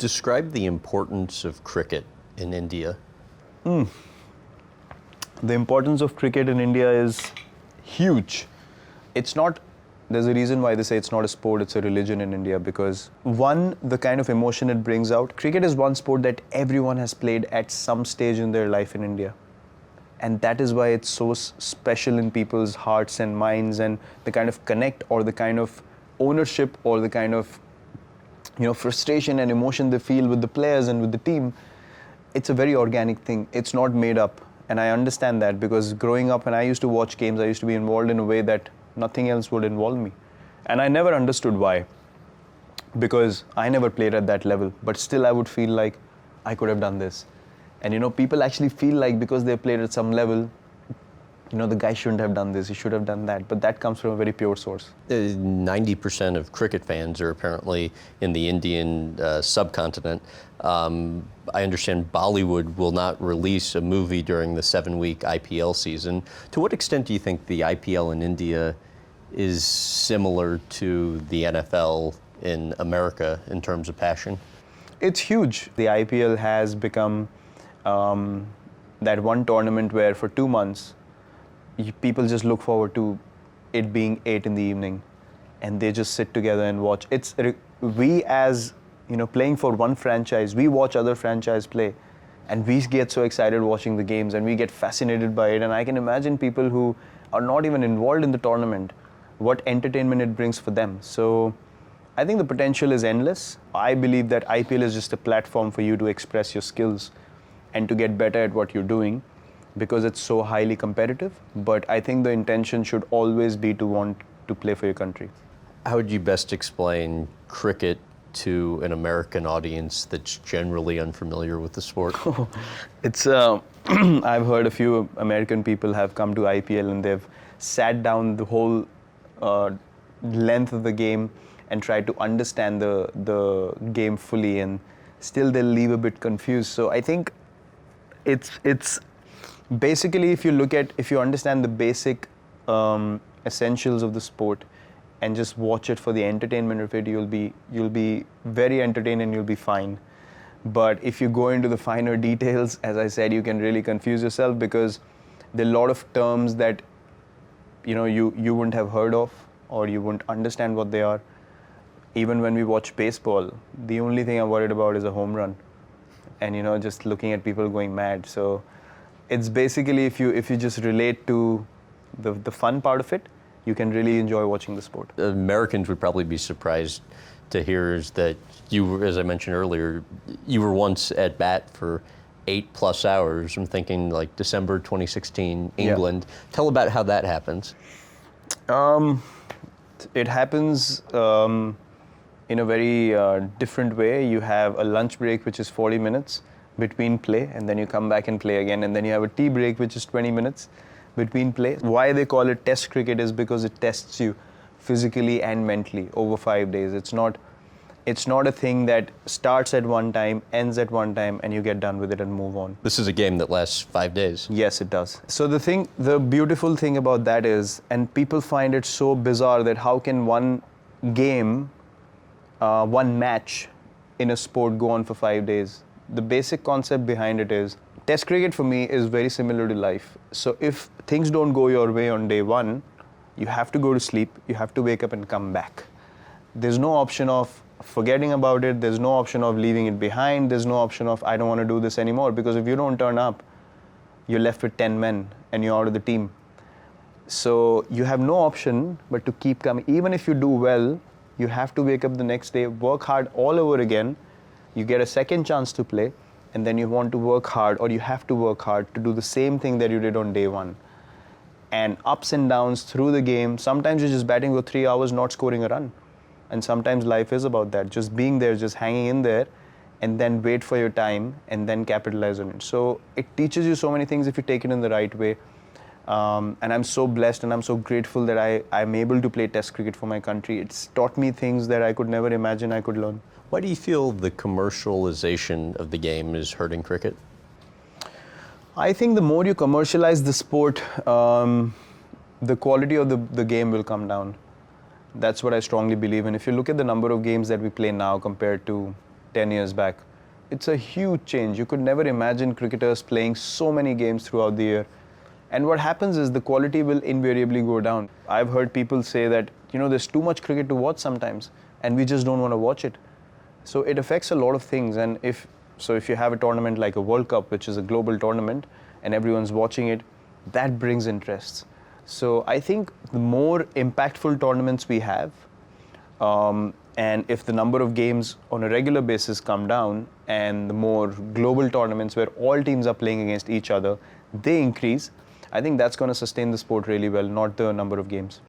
Describe the importance of cricket in India. The importance of cricket in India is huge. It's not, there's a reason why they say it's not a sport, it's a religion in India, because one, the kind of emotion it brings out. Cricket is one sport that everyone has played at some stage in their life in India. And that is why it's so special in people's hearts and minds, and the kind of connect or the kind of ownership or the kind of frustration and emotion they feel with the players and with the team. It's a very organic thing. It's not made up. And I understand that, because growing up, when I used to watch games, I used to be involved in a way that nothing else would involve me. And I never understood why, because I never played at that level. But still, I would feel like I could have done this. And people actually feel like because they played at some level, the guy shouldn't have done this, he should have done that. But that comes from a very pure source. 90% of cricket fans are apparently in the Indian subcontinent. I understand Bollywood will not release a movie during the 7-week IPL season. To what extent do you think the IPL in India is similar to the NFL in America in terms of passion? It's huge. The IPL has become that one tournament where for 2 months, people just look forward to it being 8 in the evening, and they just sit together and watch. We as playing for one franchise, we watch other franchise play, and we get so excited watching the games, and we get fascinated by it. And I can imagine people who are not even involved in the tournament, what entertainment it brings for them. So I think the potential is endless. I believe that IPL is just a platform for you to express your skills and to get better at what you're doing, because it's so highly competitive. But I think the intention should always be to want to play for your country. How would you best explain cricket to an American audience that's generally unfamiliar with the sport? It's I've heard a few American people have come to IPL and they've sat down the whole length of the game and tried to understand the game fully, and still they'll leave a bit confused. So I think it's basically, if you understand the basic essentials of the sport and just watch it for the entertainment of it, you'll be very entertained and you'll be fine. But if you go into the finer details, as I said, you can really confuse yourself, because there are a lot of terms that you wouldn't have heard of, or you wouldn't understand what they are. Even when we watch baseball, the only thing I'm worried about is a home run, and just looking at people going mad. So it's basically, if you just relate to the fun part of it, you can really enjoy watching the sport. Americans would probably be surprised to hear is that you, as I mentioned earlier, you were once at bat for 8+ hours. I'm thinking like December 2016, England. Yeah. Tell about how that happens. It happens in a very different way. You have a lunch break, which is 40 minutes between play, and then you come back and play again, and then you have a tea break, which is 20 minutes between play. Why they call it test cricket is because it tests you physically and mentally over 5 days. It's not a thing that starts at one time, ends at one time, and you get done with it and move on. This is a game that lasts 5 days. Yes, it does. So the beautiful thing about that is, and people find it so bizarre, that how can one game, one match in a sport go on for 5 days? The basic concept behind it is, test cricket for me is very similar to life. So if things don't go your way on day one, you have to go to sleep, you have to wake up and come back. There's no option of forgetting about it, there's no option of leaving it behind, there's no option of I don't want to do this anymore, because if you don't turn up, you're left with 10 men and you're out of the team. So you have no option but to keep coming. Even if you do well, you have to wake up the next day, work hard all over again. You get a second chance to play, and then you want to work hard, or you have to work hard to do the same thing that you did on day one. And ups and downs through the game. Sometimes you're just batting for 3 hours, not scoring a run. And sometimes life is about that, just being there, just hanging in there, and then wait for your time and then capitalize on it. So it teaches you so many things if you take it in the right way. And I'm so blessed and I'm so grateful that I'm able to play test cricket for my country. It's taught me things that I could never imagine I could learn. Why do you feel the commercialization of the game is hurting cricket? I think the more you commercialize the sport, the quality of the game will come down. That's what I strongly believe in. If you look at the number of games that we play now compared to 10 years back. It's a huge change. You could never imagine cricketers playing so many games throughout the year. And what happens is the quality will invariably go down. I've heard people say that, there's too much cricket to watch sometimes, and we just don't want to watch it. So it affects a lot of things. And if you have a tournament like a World Cup, which is a global tournament, and everyone's watching it, that brings interests. So I think the more impactful tournaments we have, and if the number of games on a regular basis come down, and the more global tournaments where all teams are playing against each other, they increase, I think that's going to sustain the sport really well, not the number of games.